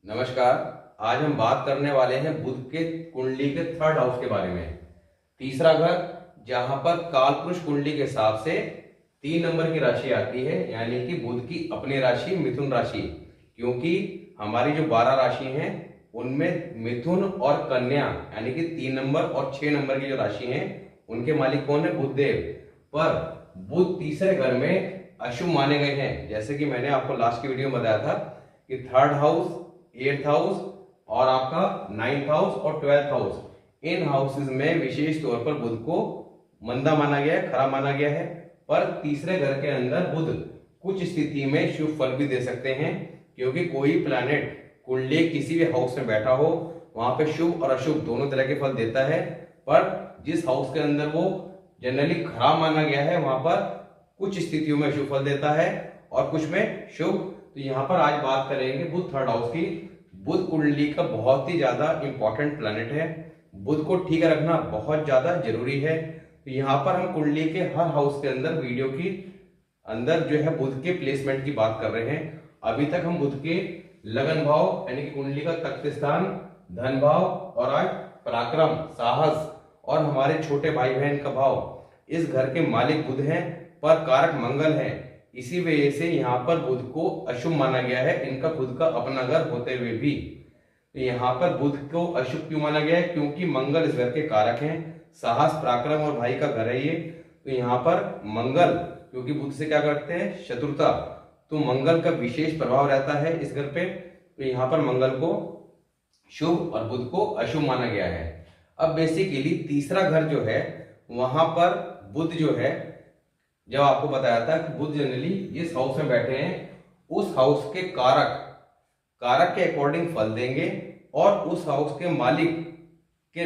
नमस्कार। आज हम बात करने वाले हैं बुध के कुंडली के थर्ड हाउस के बारे में। तीसरा घर, जहां पर कालपुरुष कुंडली के हिसाब से 3 नंबर की राशि आती है, यानी कि बुध की अपनी राशि मिथुन राशि। क्योंकि हमारी जो 12 राशि हैं उनमें मिथुन और कन्या यानी कि 3 नंबर और 6 नंबर की जो राशि हैं उनके मालिक कौन है? बुधदेव। पर बुध तीसरे घर में अशुभ माने गए हैं। जैसे कि मैंने आपको लास्ट की वीडियो में बताया था कि थर्ड हाउस, 8th हाउस और आपका 9th हाउस और 12th हाउस, इन हाउसेस में विशेष तौर पर बुध को मंदा माना गया है, खराब माना गया है। पर तीसरे घर के अंदर बुध कुछ स्थिति में शुभ फल भी दे सकते हैं, क्योंकि कोई प्लैनेट कुंडली किसी भी हाउस में बैठा हो वहां पे शुभ और अशुभ दोनों तरह के फल देता है। पर जिस हाउस के अंदर वो जनरली खराब माना गया है वहां पर कुछ स्थितियों में शुभ फल देता है और कुछ में शुभ। तो यहाँ पर आज बात करेंगे बुध थर्ड हाउस की। बुध कुंडली का बहुत ही ज्यादा इंपॉर्टेंट प्लैनेट है। बुध को ठीक रखना बहुत ज्यादा जरूरी है। तो यहाँ पर हम कुंडली के हर हाउस के अंदर वीडियो की अंदर जो है बुध के प्लेसमेंट की बात कर रहे हैं। अभी तक हम बुध के लगन भाव यानी कि कुंडली का तख्त स्थान, धन भाव और आज पराक्रम, साहस और हमारे छोटे भाई बहन का भाव, इस घर के मालिक बुध हैं पर कारक मंगल है। इसी वजह से यहाँ पर बुध को अशुभ माना गया है, इनका खुद का अपना घर होते हुए भी। तो यहाँ पर बुध को अशुभ क्यों माना गया है? क्योंकि मंगल इस घर के कारक हैं, साहस, पराक्रम और भाई का घर है ये। तो यहाँ पर मंगल, क्योंकि बुध से क्या करते हैं? शत्रुता, तो मंगल का विशेष प्रभाव रहता है इस घर पे। तो यहाँ पर मंगल को शुभ और बुध को अशुभ माना गया है। अब बेसिकली तीसरा घर जो है वहां पर बुध जो है, जब आपको बताया था कि बुध जनरली जिस हाउस में बैठे हैं उस हाउस के कारक के अकॉर्डिंग फल देंगे और उस हाउस के मालिक के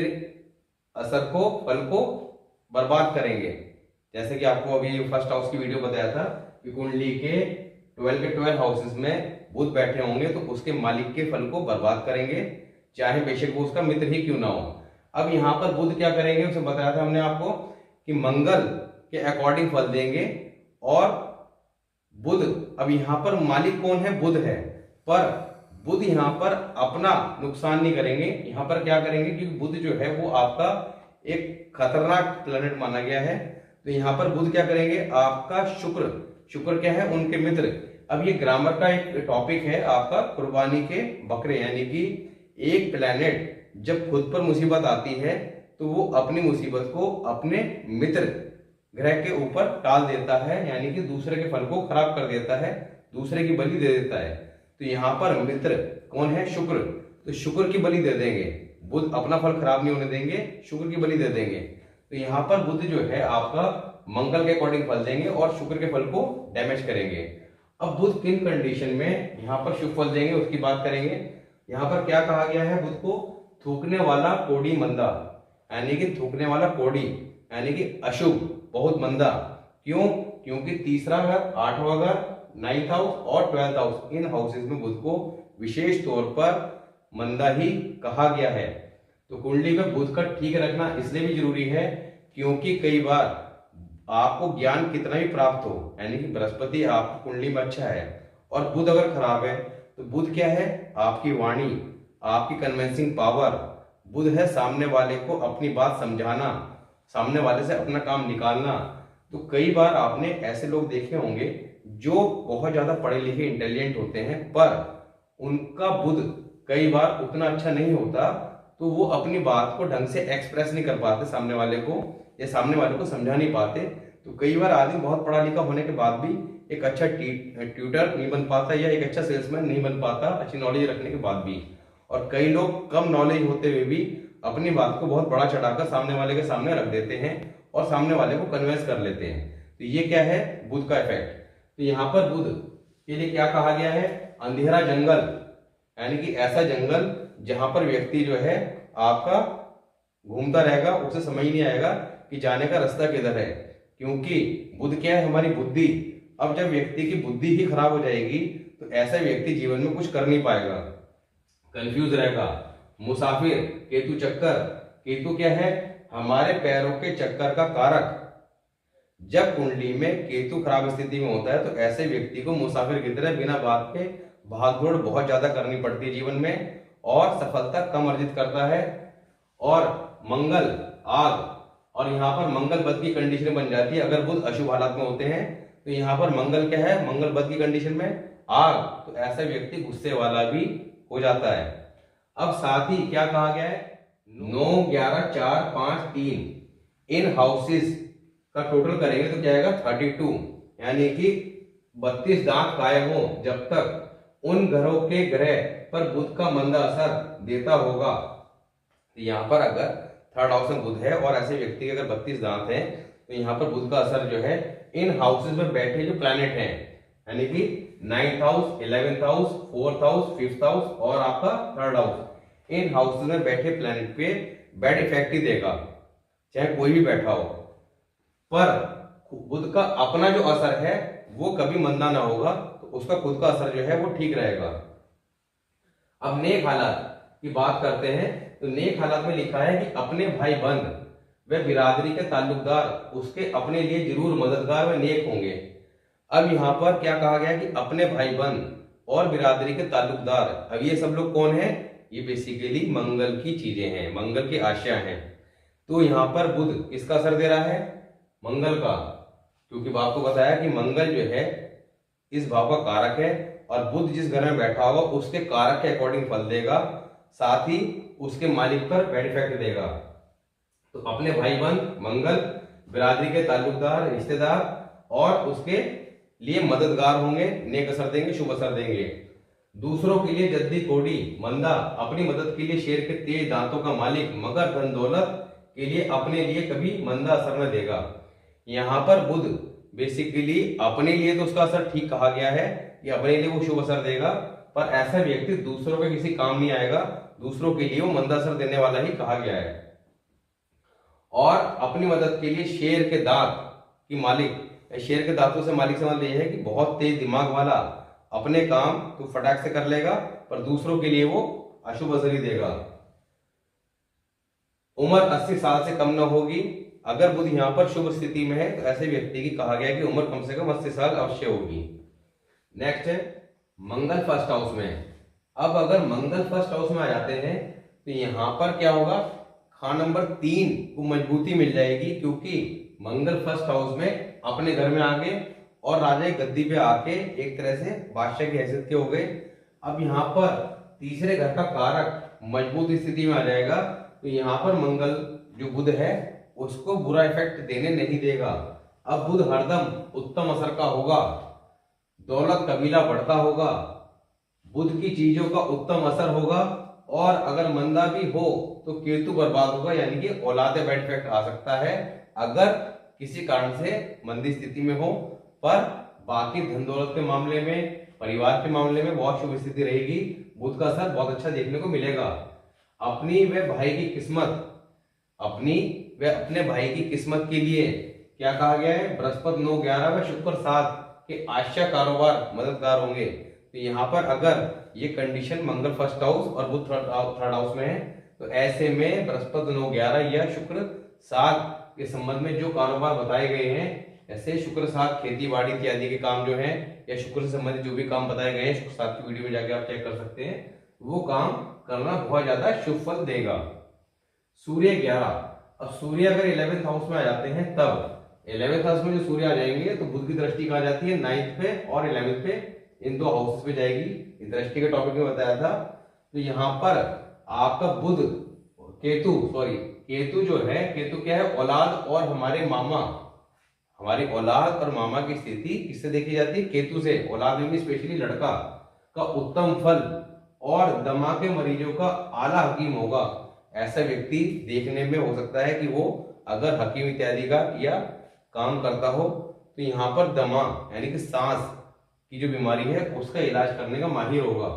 असर को, फल को बर्बाद करेंगे। जैसे कि आपको अभी फर्स्ट हाउस की वीडियो बताया था कि कुंडली के 12 हाउसेस में बुध बैठे होंगे तो उसके मालिक के फल को बर्बाद करेंगे, चाहे बेशक वो उसका मित्र ही क्यों ना हो। अब यहाँ पर बुध क्या करेंगे? उसे बताया था हमने आपको कि मंगल के अकॉर्डिंग फल देंगे। और बुध, अब यहां पर मालिक कौन है? बुध है। पर बुध यहां पर अपना नुकसान नहीं करेंगे। यहां पर क्या करेंगे? क्योंकि बुध जो है वो आपका एक खतरनाक प्लैनेट माना गया है। तो यहां पर बुध क्या करेंगे? आपका शुक्र क्या है? उनके मित्र। अब ये ग्रामर का एक टॉपिक है आपका, कुर्बानी के बकरे, यानी कि एक प्लैनेट जब खुद पर मुसीबत आती है तो वो अपनी मुसीबत को अपने मित्र ग्रह के ऊपर टाल देता है, यानी कि दूसरे के फल को खराब कर देता है, दूसरे की बलि दे देता है। तो यहाँ पर मित्र कौन है? शुक्र। तो शुक्र की बलि दे देंगे। बुध अपना फल खराब नहीं होने देंगे, शुक्र की बलि दे देंगे। तो यहाँ पर बुध जो है आपका मंगल के अकॉर्डिंग फल देंगे और शुक्र के फल को डैमेज करेंगे। अब बुध किन कंडीशन में यहाँ पर शुभ फल देंगे उसकी बात करेंगे। यहाँ पर क्या कहा गया है? बुध को थूकने वाला कोड़ी मंदा, यानी कि थूकने वाला कोड़ी यानी कि अशुभ, बहुत मंदा। क्यों? क्योंकि तीसरा घर, 8वां घर, 9th हाउस और 12th हाउस, इन हाउसेस में बुध को विशेष तौर पर मंदा ही कहा गया है। तो कुंडली में बुध का ठीक रखना इसलिए भी जरूरी है क्योंकि कई बार आपको ज्ञान कितना भी प्राप्त हो, यानी कि बृहस्पति आपकी कुंडली में अच्छा है और बुध अगर खराब है तो बुध क्या है? आपकी वाणी, आपकी कन्विंसिंग पावर। बुध है सामने वाले को अपनी बात समझाना, सामने वाले से अपना काम निकालना। तो कई बार आपने ऐसे लोग देखे होंगे जो बहुत ज्यादा पढ़े लिखे, इंटेलिजेंट होते हैं, पर उनका बुध कई बार उतना अच्छा नहीं होता, तो वो अपनी बात को ढंग से एक्सप्रेस नहीं कर पाते सामने वाले को, या सामने वाले को समझा नहीं पाते। तो कई बार आदमी बहुत पढ़ा लिखा होने के बाद भी एक अच्छा ट्यूटर नहीं बन पाता या एक अच्छा सेल्समैन नहीं बन पाता, अच्छी नॉलेज रखने के बाद भी। और कई लोग कम नॉलेज होते हुए भी अपनी बात को बहुत बड़ा चढ़ाकर सामने वाले के सामने रख देते हैं और सामने वाले को कन्विंस कर लेते हैं। तो ये क्या है? बुध का इफेक्ट। तो यहाँ पर बुध के लिए क्या कहा गया है? अंधेरा जंगल, यानी कि ऐसा जंगल जहां पर व्यक्ति जो है आपका घूमता रहेगा, उसे समझ नहीं आएगा कि जाने का रास्ता किधर है। क्योंकि बुध क्या है? हमारी बुद्धि। अब जब व्यक्ति की बुद्धि ही खराब हो जाएगी तो ऐसा व्यक्ति जीवन में कुछ कर नहीं पाएगा, कंफ्यूज रहेगा। मुसाफिर, केतु चक्कर। केतु क्या है? हमारे पैरों के चक्कर का कारक। जब कुंडली में केतु खराब स्थिति में होता है तो ऐसे व्यक्ति को मुसाफिर की तरह बिना बात के भागदौड़ बहुत ज्यादा करनी पड़ती है जीवन में और सफलता कम अर्जित करता है। और मंगल आग, और यहाँ पर मंगल बद की कंडीशन बन जाती है अगर बुध अशुभ हालात में होते हैं। तो यहाँ पर मंगल क्या है, मंगल बद की कंडीशन में आग, तो ऐसा व्यक्ति गुस्से वाला भी हो जाता है। अब साथ ही क्या कहा गया है, 9, 11, 4, 5, 3 इन हाउसेस का टोटल करेंगे तो क्या आएगा 32, यानी कि 32 दांत गायब हो जब तक उन घरों के ग्रह पर बुध का मंदा असर देता होगा। तो यहाँ पर अगर थर्ड हाउस में बुध है और ऐसे व्यक्ति के अगर 32 दांत हैं तो यहाँ पर बुध का असर जो है इन हाउसेस में बैठे जो प्लैनेट हैं, यानी कि 9th house, 11th house, 4th house, 5th house और आपका थर्ड हाउस, इन हाउसेस में बैठे प्लैनेट पे बैड इफेक्ट ही देगा, चाहे कोई भी बैठा हो। पर बुध का अपना जो असर है वो कभी मंदा ना होगा, तो उसका खुद का असर जो है वो ठीक रहेगा। अब नेक हालात की बात करते हैं, तो नेक हालात में लिखा है कि अपने भाई बंद व बिरादरी के ताल्लुकदार उसके अपने लिए जरूर मददगार व नेक होंगे। अब यहाँ पर क्या कहा गया कि अपने भाई बंद और बिरादरी के ताल्लुकदार, अब ये सब लोग कौन है, ये बेसिकली मंगल की चीजें हैं, मंगल की आशा हैं। तो यहाँ पर बुध किसका असर दे रहा है, मंगल का, क्योंकि आपको बताया कि मंगल जो है इस भाव का कारक है और बुध जिस घर में बैठा होगा उसके कारक के अकॉर्डिंग फल देगा, साथ ही उसके मालिक पर बैड इफेक्ट देगा। तो अपने भाई बंद मंगल, बिरादरी के ताल्लुकदार रिश्तेदार और उसके लिए मददगार होंगे, नेक असर देंगे, शुभ असर देंगे। दूसरों के लिए जद्दी कोड़ी मंदा, अपनी मदद के लिए शेर के तेज दांतों का मालिक, मगर धन दौलत के लिए अपने लिए कभी मंदा असर न देगा। यहाँ पर बुध बेसिकली अपने लिए तो उसका असर ठीक कहा गया है कि अपने लिए वो शुभ असर देगा, पर ऐसा व्यक्ति दूसरों के किसी काम नहीं आएगा, दूसरों के लिए वो मंदा असर देने वाला ही कहा गया है। और अपनी मदद के लिए शेर के दांत की मालिक, शेर के दांतों से मालिक से मतलब यह है कि बहुत तेज दिमाग वाला, अपने काम तो फटाक से कर लेगा पर दूसरों के लिए वो अशुभ असर ही देगा। उम्र 80 साल से कम न होगी, अगर बुध यहाँ पर शुभ स्थिति में है तो ऐसे व्यक्ति की कहा गया कि उम्र कम से कम 80 साल अवश्य होगी। नेक्स्ट है मंगल फर्स्ट हाउस में। अब अगर मंगल फर्स्ट हाउस में आ जाते हैं तो यहाँ पर क्या होगा, खान नंबर 3 को मजबूती मिल जाएगी, क्योंकि मंगल फर्स्ट हाउस में अपने घर में आगे और राजा की गद्दी पे आके एक तरह से बादशाह की हैसियत के हो गए। अब यहाँ पर तीसरे घर का कारक मजबूत स्थिति में आ जाएगा, तो यहाँ पर मंगल जो बुध है उसको बुरा इफेक्ट देने नहीं देगा। अब बुध हरदम उत्तम असर का होगा, दौलत कबीला बढ़ता होगा, बुध की चीजों का उत्तम असर होगा, और अगर मंदा भी हो तो केतु बर्बाद होगा, यानी कि औलादे बैड इफेक्ट आ सकता है अगर किसी कारण से मंदी स्थिति में हो। पर बाकी धन दौलत के मामले में, परिवार के मामले में बहुत शुभ स्थिति रहेगी, बुध का असर बहुत अच्छा देखने को मिलेगा। अपनी व भाई की किस्मत, अपनी व अपने भाई की किस्मत के लिए क्या कहा गया है, बृहस्पति 9, 11 व शुक्र 7 के आशा कारोबार मददगार होंगे। तो यहाँ पर अगर ये कंडीशन मंगल फर्स्ट हाउस और बुध थर्ड हाउस में है तो ऐसे में बृहस्पति 9, 11 या शुक्र 7 के संबंध में जो कारोबार बताए गए हैं, ऐसे शुक्र 7 खेती बाड़ी इत्यादि के काम जो है या शुक्र से संबंधित जो भी काम बताए गए हैं, शुक्र 7 की वीडियो में जाके आप चेक कर सकते हैं, वो काम करना बहुत ज्यादा शुभ फल देगा। सूर्य 11, अब सूर्य अगर 11th हाउस में आ जाते हैं तब 11th हाउस में जो सूर्य आ जाएंगे तो बुध की दृष्टि कहाँ जाती है, 9th पे और 11th पे, इन दो हाउसेस पे जाएगी। दृष्टि के टॉपिक में बताया था। तो यहाँ पर आपका बुध केतु जो है, केतु क्या है, औलाद और हमारे मामा, हमारी औलाद और मामा की स्थिति किससे देखी जाती है, केतु से। औलाद में भी स्पेशली लड़का का उत्तम फल और दमा के मरीजों का आला हकीम होगा। ऐसा व्यक्ति देखने में हो सकता है कि वो अगर हकीम इत्यादि का या काम करता हो तो यहाँ पर दमा यानी कि सांस की जो बीमारी है उसका इलाज करने का माहिर होगा।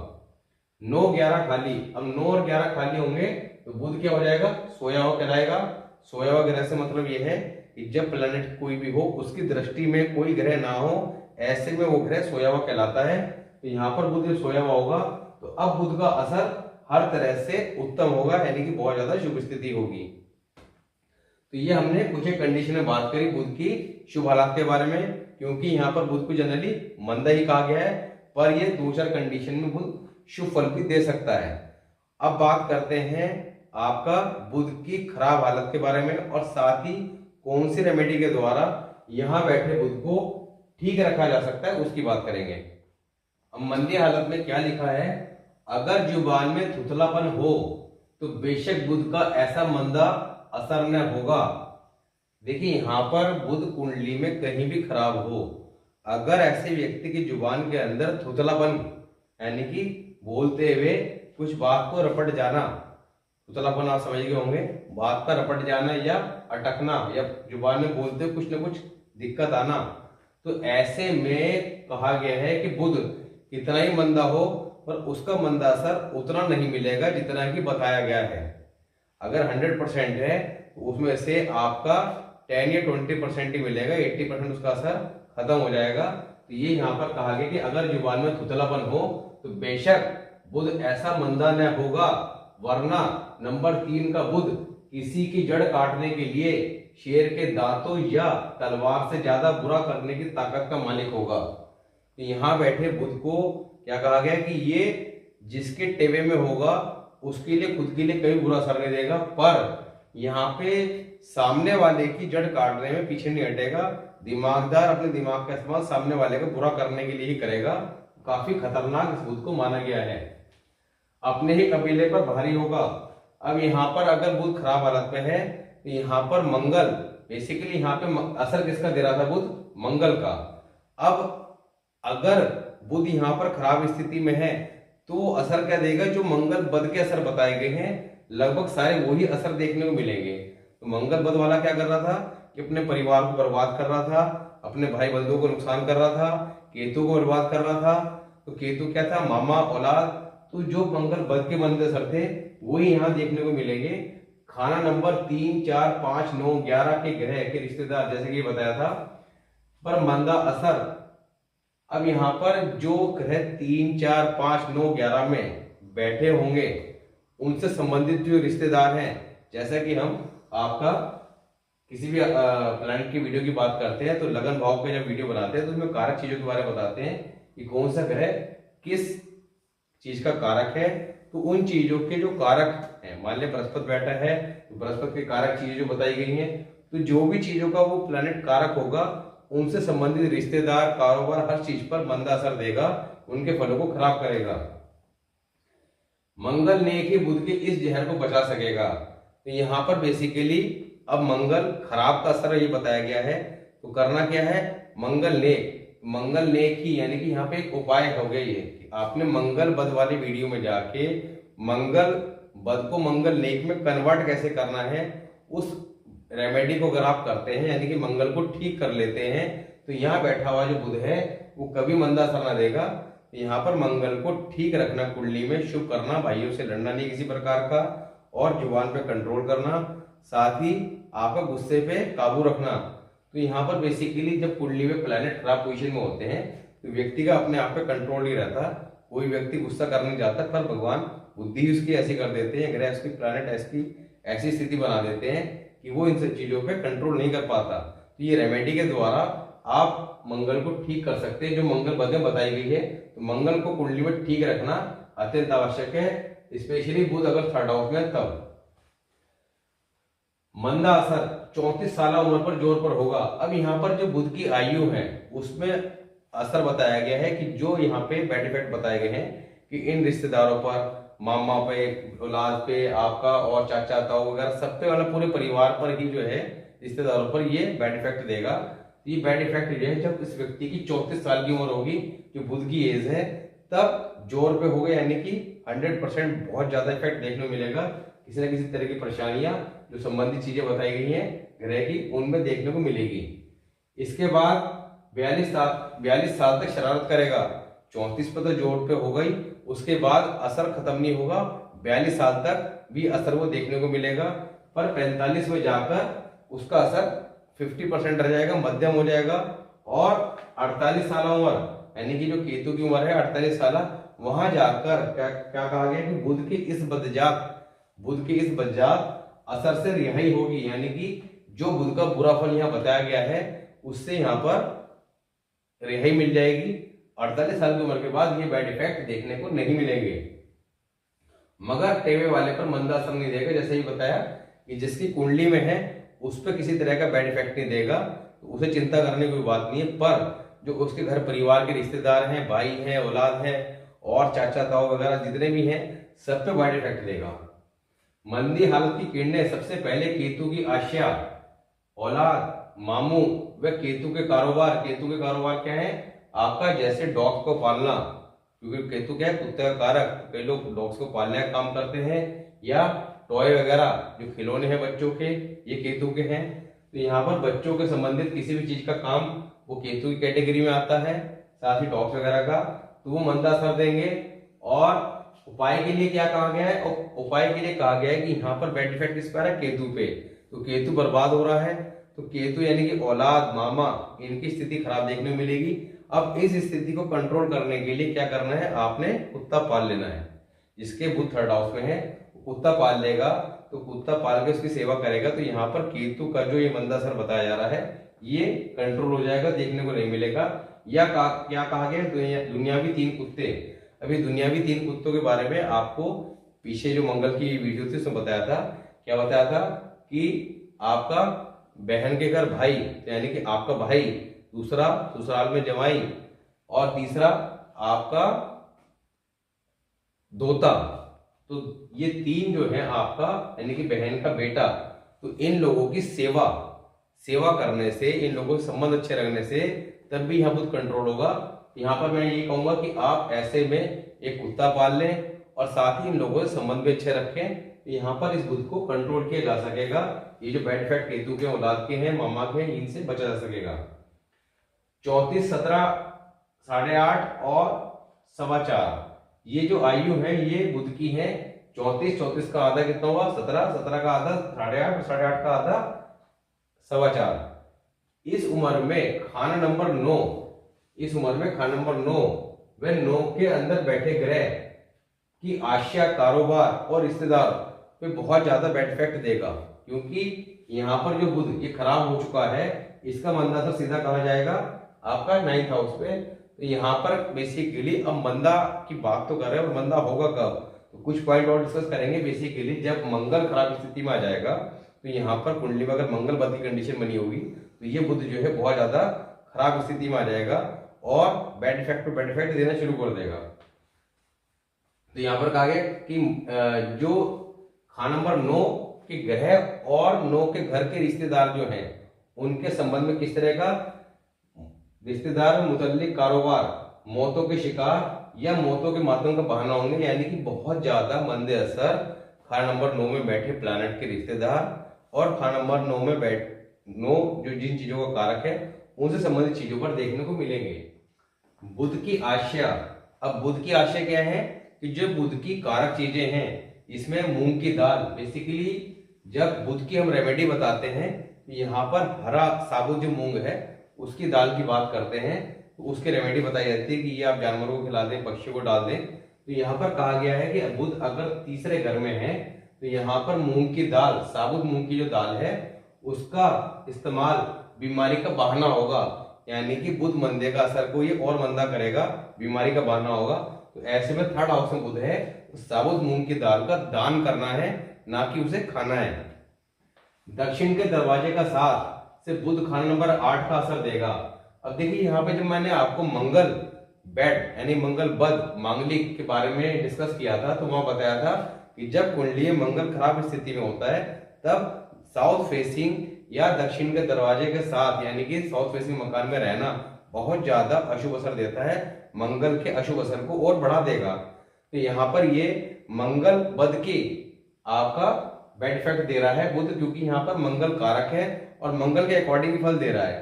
9, 11 खाली, अब 9 और 11 खाली होंगे तो बुध क्या हो जाएगा, सोया हुआ कहलाएगा। सोया हुआ ग्रह से मतलब यह है कि जब प्लैनेट कोई भी हो उसकी दृष्टि में कोई ग्रह ना हो, ऐसे में वो ग्रह सोया हुआ कहलाता है। तो यहाँ पर बुध जब सोया हुआ होगा तो अब बुध का असर हर तरह से उत्तम होगा, यानी कि बहुत ज्यादा शुभ स्थिति होगी। तो ये हमने कुछ एक कंडीशन में बात करी बुध की शुभ हालात के बारे में, क्योंकि यहाँ पर बुध को जनरली मंदा ही कहा गया है, पर ये 2-4 कंडीशन में बुध शुभ फल भी दे सकता है। अब बात करते हैं आपका बुध की खराब हालत के बारे में और साथ ही कौन सी रेमेडी के द्वारा यहाँ बैठे बुध को ठीक रखा जा सकता है उसकी बात करेंगे। अब मंदी हालत में क्या लिखा है, अगर जुबान में थुथलापन हो तो बेशक बुध का ऐसा मंदा असर न होगा। देखिए यहाँ पर बुध कुंडली में कहीं भी खराब हो, अगर ऐसे व्यक्ति की जुबान के अंदर थुथलापन यानी कि बोलते हुए कुछ बात को रपट जाना, थुथलापन आप समझ गए होंगे, बात का रपट जाना या अटकना या जुबान में बोलते हुए कुछ न कुछ दिक्कत आना, तो ऐसे में कहा गया है कि बुध कितना ही मंदा हो पर उसका मंदा असर उतना नहीं मिलेगा जितना कि बताया गया है। अगर 100% है तो उसमें से आपका 10 या 20% ही मिलेगा, 80% उसका असर खत्म हो जाएगा। तो ये यहाँ पर कहा गया कि अगर जुबान में थुथलापन हो तो बेशक बुध ऐसा मंदा न होगा, वरना नंबर 3 का बुध किसी की जड़ काटने के लिए शेर के दांतों या तलवार से ज्यादा बुरा करने की ताकत का मालिक होगा। तो यहाँ बैठे बुध को क्या कहा गया कि ये जिसके टेवे में होगा उसके लिए खुद के लिए कभी बुरा असर नहीं देगा, पर यहाँ पे सामने वाले की जड़ काटने में पीछे नहीं हटेगा, दिमागदार अपने दिमाग का इस्तेमाल सामने वाले को बुरा करने के लिए ही करेगा। काफी खतरनाक इस बुध को माना गया है, अपने ही कबीले पर भारी होगा। अब यहाँ पर अगर बुध खराब हालत में है तो यहाँ पर मंगल, बेसिकली यहाँ पे असर किसका दे रहा था, बुध मंगल का। अब अगर बुध यहाँ पर खराब स्थिति में है तो असर क्या देगा, जो मंगल बद के असर बताए गए हैं लगभग सारे वही असर देखने को मिलेंगे। तो मंगल बद वाला क्या कर रहा था कि अपने परिवार को बर्बाद कर रहा था, अपने भाई बंधुओं को नुकसान कर रहा था, केतु को बर्बाद कर रहा था। तो केतु क्या था, मामा औलाद, तो जो मंगल बद के मंद असर थे वही यहाँ देखने को मिलेंगे। खाना नंबर 3, 4, 5, 9, 11 के ग्रह के रिश्तेदार जैसे कि बताया था पर मंदा असर। अब यहाँ पर जो ग्रह 3, 4, 5, 9, 11 में बैठे होंगे उनसे संबंधित जो रिश्तेदार हैं, जैसा कि हम आपका किसी भी प्लैनेट की वीडियो की बात करते हैं तो लगन भाव पे जब वीडियो बनाते हैं तो उसमें कारक चीजों के बारे में बताते हैं कि कौन सा ग्रह किस चीज का कारक है। तो उन चीजों के जो कारक हैं, मान लिया बृहस्पति बैठा है तो बृहस्पति के कारक चीजें जो बताई गई हैं, तो जो भी चीजों का वो प्लैनेट कारक होगा उनसे संबंधित रिश्तेदार, कारोबार, हर चीज पर मंदा असर देगा, उनके फलों को खराब करेगा। मंगल नेक ही बुध के इस जहर को बचा सकेगा। तो यहाँ पर बेसिकली अब मंगल खराब का असर ये बताया गया है, तो करना क्या है, मंगल नेक ही यानी कि यहाँ पे एक उपाय हो गया ये कि आपने मंगल बद वाली वीडियो में जाके मंगल बद को मंगल नेक में कन्वर्ट कैसे करना है उस रेमेडी को अगर आप करते हैं यानी कि मंगल को ठीक कर लेते हैं तो यहाँ बैठा हुआ जो बुध है वो कभी मंदा असर ना देगा। यहाँ पर मंगल को ठीक रखना, कुंडली में शुभ करना, भाइयों से लड़ना नहीं किसी प्रकार का, और जुबान पे कंट्रोल करना, साथ ही आपका गुस्से पे काबू रखना। तो यहाँ पर बेसिकली जब कुंडली में प्लैनेट खराब पोजीशन में होते हैं तो व्यक्ति का अपने आप पे कंट्रोल नहीं रहता, कोई व्यक्ति गुस्सा करने जाता पर भगवान बुद्धि उसकी ऐसी कर देते हैं, ग्रह उसकी प्लैनेट ऐसी स्थिति बना देते हैं कि वो इन सब चीजों पे कंट्रोल नहीं कर पाता। तो ये रेमेडी के द्वारा आप मंगल को ठीक कर सकते हैं, जो मंगल बद में बताई गई है। तो मंगल को कुंडली में ठीक रखना अत्यंत आवश्यक है, स्पेशली बुध अगर 3rd हाउस में तब। मंदा असर 34 साल उम्र पर जोर पर होगा। अब यहाँ पर जो बुध की आयु है उसमें असर बताया गया है कि जो यहाँ पे बैड इफेक्ट बताए गए हैं कि इन रिश्तेदारों पर, मामा पे, औलाद पे आपका और चाचा ताऊ वगैरह सब पे, वाला पूरे परिवार पर ही जो है रिश्तेदारों पर ये बैड इफेक्ट देगा। ये बैड इफेक्ट जो है जब इस व्यक्ति की 34 साल की उम्र होगी, जो बुध की एज है, तब जोर पे होगा, यानी कि 100% बहुत ज्यादा इफेक्ट देखने को मिलेगा। किसी न किसी तरह की परेशानियां जो संबंधित चीजें बताई गई हैं ग्रह की उनमें देखने को मिलेगी। इसके बाद 42 साल तक शरारत करेगा। 34 पे तो जोर पे हो गई, उसके बाद असर खत्म नहीं होगा, 42 साल तक भी असर वो देखने को मिलेगा, पर 45 में जाकर उसका असर 50% रह जाएगा, मध्यम हो जाएगा। और 48 साल उम्र यानी कि जो केतु की उम्र है 48 साल, वहां जाकर क्या कहा गया कि बुध के इस बदजात असर से रिहाई होगी, यानी कि जो बुध का बुरा फल यहाँ बताया गया है उससे यहाँ पर रिहाई मिल जाएगी। 48 साल की उम्र के बाद ये बैड इफेक्ट देखने को नहीं मिलेंगे। मगर टेवे वाले पर मंदा असर नहीं देगा, जैसे ही बताया कि जिसकी कुंडली में है उस पर किसी तरह का बैड इफेक्ट नहीं देगा, तो उसे चिंता करने की कोई बात नहीं है। पर जो उसके घर परिवार के रिश्तेदार हैं, भाई हैं, औलाद है और चाचा ताऊ वगैरह जितने भी हैं, सब पे बैड इफेक्ट देगा। मंदी हालत की किरणें सबसे पहले केतु की आश्या, औलाद, मामू व केतु के कारोबार। केतु के कारोबार क्या है? आपका जैसे डॉग को पालना, क्योंकि केतु क्या है? कुत्ते का कारक। कई लोग डॉग्स को पालने का काम करते हैं, या टॉय वगैरह जो खिलौने हैं बच्चों के, ये केतु के हैं। तो यहाँ पर बच्चों के संबंधित किसी भी चीज का काम वो केतु की कैटेगरी में आता है, साथ ही डॉग्स वगैरह का, तो वो मंदा असर देंगे। और उपाय के लिए क्या कहा गया है? उपाय के लिए कहा गया है कि यहाँ पर बैड इफेक्ट किस पर है? केतु पे। तो केतु बर्बाद हो रहा है, तो केतु यानी कि औलाद, मामा, इनकी स्थिति खराब देखने को मिलेगी। अब इस स्थिति को कंट्रोल करने के लिए क्या करना है? आपने कुत्ता पाल लेना है। जिसके बुध थर्ड हाउस में है कुत्ता पाल लेगा, तो कुत्ता पाल के उसकी सेवा करेगा, तो यहाँ पर केतु का जो ये मंदा असर बताया जा रहा है ये कंट्रोल हो जाएगा, देखने को नहीं मिलेगा। या क्या कहा गया? दुनियावी 3 कुत्ते। अभी दुनियावी 3 कुत्तों के बारे में आपको पीछे जो मंगल की वीडियो थी उसमें बताया था। क्या बताया था? कि आपका बहन के घर भाई, यानी कि आपका भाई, दूसरा ससुराल में जमाई, और तीसरा आपका दोता। तो ये 3 जो है आपका, यानी कि बहन का बेटा, तो इन लोगों की सेवा करने से, इन लोगों के संबंध अच्छे रखने से तब भी यहाँ बुध कंट्रोल होगा। यहाँ पर मैं ये कहूंगा कि आप ऐसे में एक कुत्ता पाल लें और साथ ही इन लोगों से संबंध भी अच्छे रखें, तो यहाँ पर इस बुध को कंट्रोल किया जा सकेगा। ये जो बैड इफेक्ट केतु के, औलाद के हैं, मामा के हैं, इनसे बचा जा सकेगा। 34, 17, 8.5 और 4.25 ये जो आयु है ये बुध की है। 34 का आधा कितना हुआ? 17 का आधा 8.5, 8.5 का आधा 4.25। इस उम्र में खाना नंबर 9, इस उम्र में खाना नंबर 9 व 9 के अंदर बैठे ग्रह की आशा, कारोबार और रिश्तेदार पे बहुत ज्यादा बैड इफेक्ट देगा, क्योंकि यहाँ पर जो बुध ये खराब हो चुका है, इसका मंदा असर सीधा कहा जाएगा आपका 9th हाउस पे। तो यहाँ पर बेसिकली अब मंदा की बात तो कर रहे हैं, और मंदा होगा कब? तो कुछ पॉइंट और डिस्कस करेंगे। बेसिकली जब मंगल खराब स्थिति में आ जाएगा, तो यहाँ पर कुंडली में अगर मंगल बद की कंडीशन बनी होगी, तो ये बुध जो है बहुत ज्यादा खराब स्थिति में आ जाएगा और बैड इफेक्ट पे बैड इफेक्ट देना शुरू कर देगा। तो यहाँ पर कहा गया कि जो खाना नंबर 9 के ग्रह और 9 के घर के रिश्तेदार जो हैं, उनके संबंध में किस तरह का रिश्तेदार मुतल्लिक कारोबार, मौतों के शिकार या मौतों के माध्यम का बहाना होंगे, यानी कि बहुत ज्यादा मंदे असर खाना नंबर 9 में बैठे प्लैनेट के रिश्तेदार और खाना नंबर 9 में 9 जो जिन चीजों का कारक है उनसे संबंधित चीजों पर देखने को मिलेंगे। बुध की आशा। अब बुध की आशा क्या है? कि जो बुध की कारक चीजें हैं, इसमें मूंग की दाल। बेसिकली जब बुध की हम रेमेडी बताते हैं, तो यहाँ पर हरा साबुत जो मूंग है उसकी दाल की बात करते हैं, तो उसकी रेमेडी बताई जाती है कि ये आप जानवरों को खिला दें, पक्षियों को डाल दें। तो यहाँ पर कहा गया है कि बुध अगर तीसरे घर में है, तो यहाँ पर मूंग की दाल, साबुत मूंग की जो दाल है, उसका इस्तेमाल बीमारी का बहाना होगा, यानी कि बुध मंदे का असर को ये और मंदा करेगा, बीमारी का बहाना होगा। तो ऐसे में थर्ड हाउस में बुध है, तो साबुत मूंग की दाल का दान करना है, ना कि उसे खाना है। दक्षिण के दरवाजे का साथ से बुध खाना नंबर 8 का असर देगा। अब देखिए यहाँ पे जब मैंने आपको मंगल बैड यानी मंगल बद मांगलिक के बारे में डिस्कस किया था, तो वहां बताया था कि जब कुंडली मंगल खराब स्थिति में होता है, तब साउथ फेसिंग या दक्षिण के दरवाजे के साथ, यानी कि साउथ फेसिंग मकान में रहना बहुत ज्यादा अशुभ असर देता है, मंगल के अशुभ असर को और बढ़ा देगा। तो यहाँ पर ये मंगल बद की आपका बैड इफेक्ट दे रहा है बुध, क्योंकि यहाँ पर मंगल कारक है और मंगल के अकॉर्डिंग फल दे रहा है।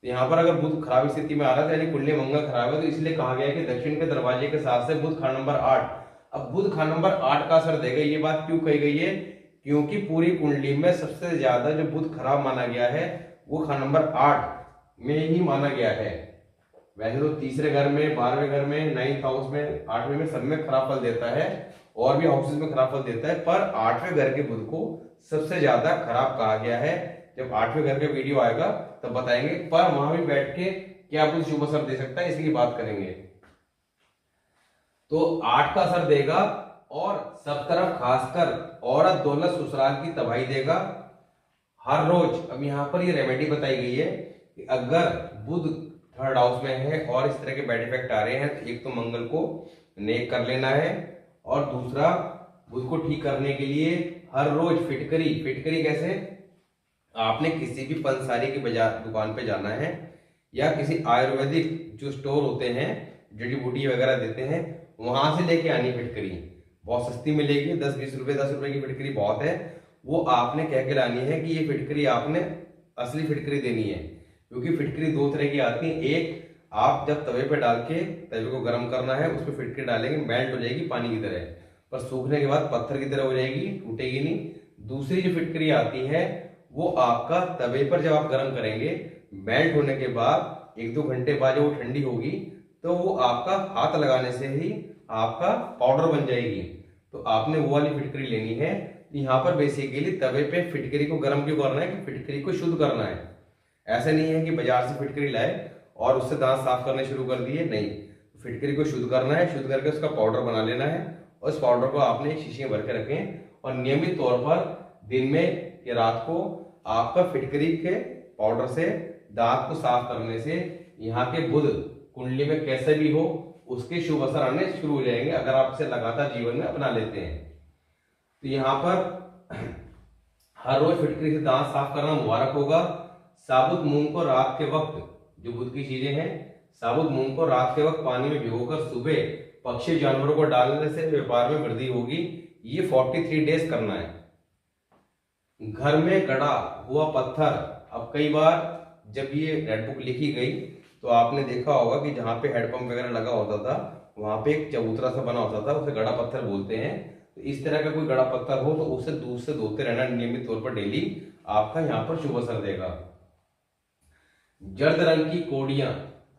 तो यहाँ पर अगर बुध खराब स्थिति में आ रहा है, यानी कुंडली मंगल खराब है, तो इसलिए कहा गया है कि दक्षिण के दरवाजे के साथ से बुध खाना नंबर 8। अब बुध खाना नंबर 8 का असर देगा। ये बात क्यों कही गई है? क्योंकि पूरी कुंडली में सबसे ज्यादा जो बुध खराब माना गया है वो खाना नंबर 8 में ही माना गया है। वैसे तो तीसरे घर में, 12वें घर में, 9th हाउस में, 8वें में, सब में खराब फल देता है और भी हाउसेस में खराब फल देता है, पर 8वें घर के बुध को सबसे ज्यादा खराब कहा गया है। जब 8वें घर का वीडियो आएगा तब बताएंगे, पर वहां भी बैठ के क्या बुध शुभ असर दे सकता है, इसकी बात करेंगे। तो 8 का असर देगा और सब तरफ खासकर औरत दौलत ससुराल की तबाही देगा हर रोज। अब यहाँ पर ये रेमेडी बताई गई है कि अगर बुध 3rd हाउस में है और इस तरह के बैड इफेक्ट आ रहे हैं तो एक तो मंगल को नेक कर लेना है और दूसरा बुध को ठीक करने के लिए हर रोज फिटकरी कैसे, आपने किसी भी पंसारी की बाजार दुकान पे जाना है या किसी आयुर्वेदिक जो स्टोर होते हैं जड़ी बूटी वगैरह देते हैं वहां से लेके आनी फिटकरी। बहुत सस्ती मिलेगी, 10-20 रुपए 10 रुपए की फिटकरी बहुत है। वो आपने कह के लानी है कि ये फिटकरी आपने असली फिटकरी देनी है, क्योंकि फिटकरी 2 तरह की आती है। एक आप जब तवे पे डाल के तवे को गर्म करना है उस पर फिटकरी डालेंगे, मेल्ट हो जाएगी पानी की तरह, पर सूखने के बाद पत्थर की तरह हो जाएगी, टूटेगी नहीं। दूसरी जो फिटकरी आती है वो आपका तवे पर जब आप गर्म करेंगे मेल्ट होने के बाद 1-2 घंटे बाद जब वो ठंडी होगी तो वो आपका हाथ लगाने से ही आपका पाउडर बन जाएगी। तो आपने वो वाली फिटकरी लेनी है। यहाँ पर बेसिकली तवे पे फिटकरी को गर्म क्यों करना है कि फिटकरी को शुद्ध करना है। ऐसा नहीं है कि बाजार से फिटकरी लाए और उससे दांत साफ करने शुरू कर दिए, नहीं, फिटकरी को शुद्ध करना है, शुद्ध करके उसका पाउडर बना लेना है और उस पाउडर को आपने एक शीशी में भर के रखें और नियमित तौर पर दिन में या रात को आपका फिटकरी के पाउडर से दांत को साफ करने से यहाँ के बुध कुंडली में कैसे भी हो उसके शुभ असर आने शुरू हो जाएंगे अगर आप इसे लगातार जीवन में अपना लेते हैं। तो यहाँ पर हर रोज फिटकरी से दांत साफ करना मुबारक होगा। साबुत मूंग को रात के वक्त, जो बुध की चीजें हैं, साबुत मूंग को रात के वक्त पानी में भिगोकर सुबह पक्षी जानवरों को डालने से व्यापार में वृद्धि होगी। ये 43 डेज करना है। घर में गड़ा हुआ पत्थर, अब कई बार जब ये रेड बुक लिखी गई तो आपने देखा होगा कि जहाँ पे हेडपंप वगैरह लगा होता था वहां पे एक चबूतरा सा बना होता था, उसे गड़ा पत्थर बोलते हैं। तो इस तरह का कोई गड़ा पत्थर हो तो उसे दूध से धोते रहना नियमित तौर पर डेली, आपका यहाँ पर शुभ असर देगा। जर्द रंग की कोड़ियां,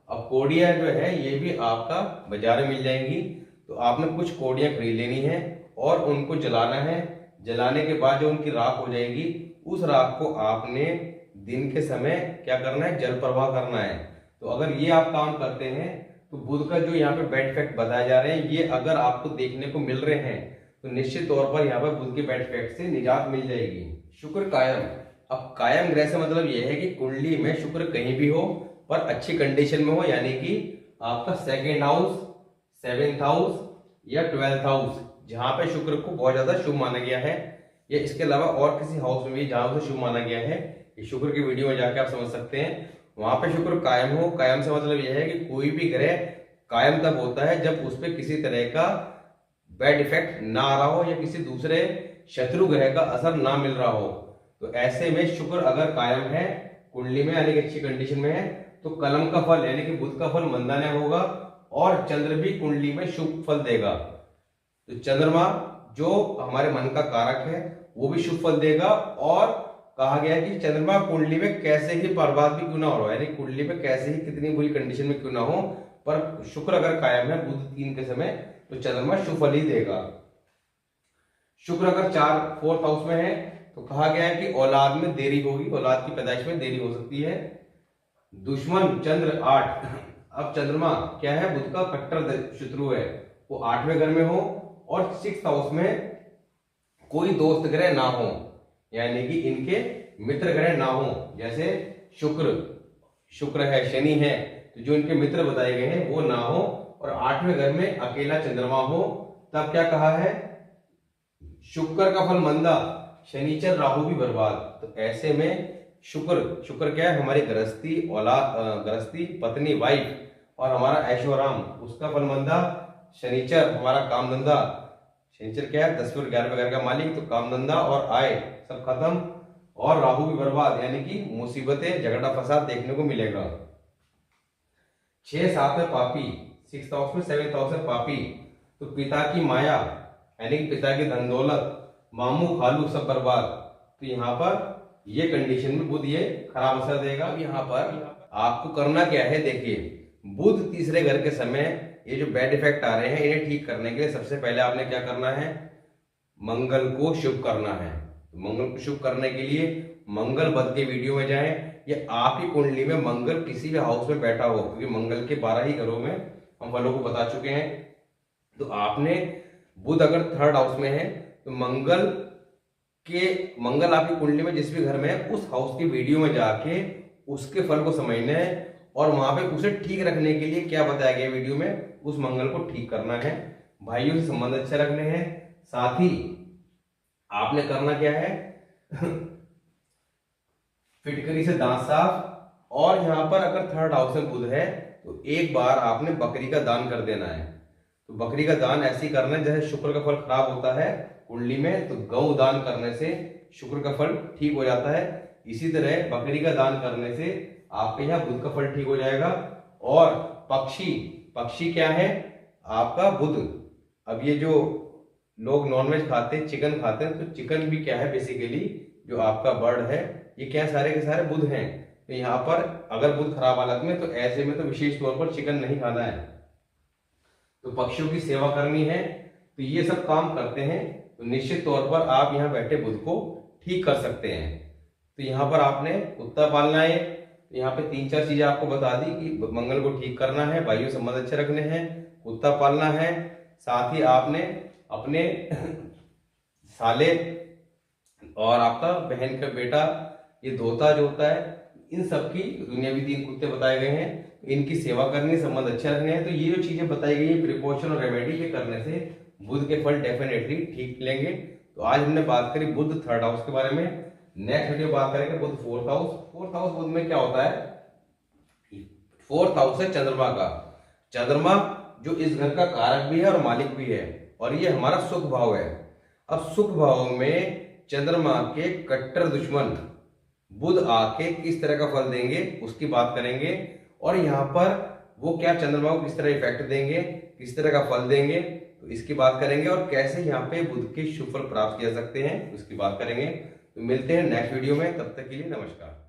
अब कोड़ियां जो है ये भी आपका बाजार में मिल जाएंगी। तो आपने कुछ कोड़ियां खरीद लेनी है और उनको जलाना है। जलाने के बाद जो उनकी राख हो जाएगी उस राख को आपने दिन के समय क्या करना है, जल प्रवाह करना है। तो अगर ये आप काम करते हैं तो बुध का जो यहाँ पे बैड इफेक्ट बताए जा रहे हैं ये अगर आपको देखने को मिल रहे हैं तो निश्चित तौर पर यहाँ पर बुध के बैड इफेक्ट से निजात मिल जाएगी। शुक्र कायम, अब कायम ग्रह से मतलब यह है कि कुंडली में शुक्र कहीं भी हो पर अच्छी कंडीशन में हो, यानी कि आपका 2nd हाउस, 7th हाउस या 12th हाउस, जहां पे शुक्र को बहुत ज्यादा शुभ माना गया है, या इसके अलावा और किसी हाउस में भी जहां उसे शुभ माना गया है, ये शुक्र की वीडियो में जाके आप समझ सकते हैं। वहां पे शुक्र कायम हो। कायम से मतलब यह है कि कोई भी ग्रह कायम तब होता है जब उस पर किसी तरह का बैड इफेक्ट ना आ रहा हो या किसी दूसरे शत्रु ग्रह का असर ना मिल रहा हो। तो ऐसे में शुक्र अगर कायम है कुंडली में यानी कि अच्छी कंडीशन में है तो कलम का फल यानी कि बुध का फल मंदान्य होगा और चंद्र भी कुंडली में शुभ फल देगा। तो चंद्रमा जो हमारे मन का कारक है वो भी शुभ फल देगा। और कहा गया है कि चंद्रमा कुंडली में कैसे ही बर्बाद भी क्यों ना हो, यानी कुंडली में कैसे ही कितनी बुरी कंडीशन में क्यों ना हो, पर शुक्र अगर कायम है बुध 3 के समय तो चंद्रमा शुभ फल ही देगा। शुक्र अगर 4th हाउस में है तो कहा गया है कि औलाद में देरी होगी, औलाद की पैदाइश में देरी हो सकती है। दुश्मन चंद्र 8, अब चंद्रमा क्या है, बुध का कट्टर शत्रु है, वो 8वें घर में हो और 6th हाउस में कोई दोस्त ग्रह ना हो, यानी कि इनके मित्र ग्रह ना हो। जैसे शुक्र है, शनि है, तो जो इनके मित्र बताए गए हैं वो ना हो और 8वें घर में अकेला चंद्रमा हो। तब क्या कहा है, शुक्र का फल मंदा, शनिचर राहु भी बर्बाद। तो ऐसे में शुक्र क्या है, हमारी गृहस्थी औलाद, गृहस्थी पत्नी वाइफ और हमारा ऐशोराम, उसका फल मंदा। शनिचर हमारा काम धंधा, शनिचर क्या है 10वें और 11वें घर का मालिक, तो काम धंधा और आय सब खत्म। और राहु भी बर्बाद, यानी कि मुसीबतें, झगड़ा फसाद देखने को मिलेगा। 6-7 में पापी, 6th हाउस में 7th हाउस में पापी, तो पिता की माया यानी कि पिता की धन दौलत, मामू खालू सब बर्बाद। तो यहाँ पर ये कंडीशन में बुध ये खराब असर देगा। अब यहाँ पर आपको करना क्या है, देखिए बुध 3रे घर के समय ये जो बैड इफेक्ट आ रहे हैं इन्हें ठीक करने के लिए सबसे पहले आपने क्या करना है, मंगल को शुभ करना है। तो मंगल को शुभ करने के लिए मंगल वध के वीडियो में जाएं, या आपकी कुंडली में मंगल किसी भी हाउस में बैठा हो, क्योंकि मंगल के 12 ही घरों में हम फलों को बता चुके हैं। तो आपने बुध अगर थर्ड हाउस में है तो मंगल आपकी कुंडली में जिस भी घर में है उस हाउस की वीडियो में जाके उसके फल को समझना है और वहां पे उसे ठीक रखने के लिए क्या बताया गया वीडियो में, उस मंगल को ठीक करना है। भाइयों से संबंध अच्छे रखने हैं। साथ ही आपने करना क्या है फिटकरी से दांत साफ, और यहाँ पर अगर थर्ड हाउस में बुध है तो एक बार आपने बकरी का दान कर देना है। तो बकरी का दान ऐसे ही करना है जैसे शुक्र का फल खराब होता है कुंडली में, तो गौ दान करने से शुक्र का फल ठीक हो जाता है। इसी तरह बकरी का दान करने से आपके यहाँ बुध का फल ठीक हो जाएगा। और पक्षी क्या है आपका बुध। अब ये जो लोग नॉनवेज खाते हैं, चिकन खाते हैं, तो चिकन भी क्या है बेसिकली जो आपका बर्ड है, ये क्या सारे के सारे बुध हैं। तो यहाँ पर अगर बुध खराब हालत में, तो ऐसे में तो विशेष तौर पर चिकन नहीं खाना है, तो पक्षियों की सेवा करनी है। तो ये सब काम करते हैं तो निश्चित तौर पर आप यहाँ बैठे बुध को ठीक कर सकते हैं। तो यहाँ पर आपने कुत्ता पालना है। तो यहाँ पे 3-4 चीजें आपको बता दी कि मंगल को ठीक करना है, वायु संबंध अच्छे रखने हैं, कुत्ता पालना है, साथ ही आपने अपने साले और आपका बहन का बेटा ये धोता जो होता है, इन सबकी दुनियावी 3 कुत्ते बताए गए हैं, इनकी सेवा करनी, संबंध अच्छे रखने हैं। तो ये जो चीजें बताई गई है प्रिकॉशन और रेमेडी के करने से बुध के फल डेफिनेटली ठीक मिलेंगे। तो आज हमने बात करी बुध थर्ड हाउस के बारे में। नेक्स्ट वीडियो बात करेंगे बुध फोर्थ हाउस। फोर्थ हाउस बुध में क्या होता है, फोर्थ हाउस है चंद्रमा का। चंद्रमा जो इस घर का कारक भी है और मालिक भी है, और ये हमारा सुख भाव है। अब सुख भाव में चंद्रमा के कट्टर दुश्मन बुध आके किस तरह का फल देंगे उसकी बात करेंगे, और यहाँ पर वो क्या चंद्रमा को किस तरह इफेक्ट देंगे, किस तरह का फल देंगे, तो इसकी बात करेंगे, और कैसे यहाँ पे बुध के शुभ फल प्राप्त किया सकते हैं उसकी बात करेंगे। तो मिलते हैं नेक्स्ट वीडियो में, तब तक के लिए नमस्कार।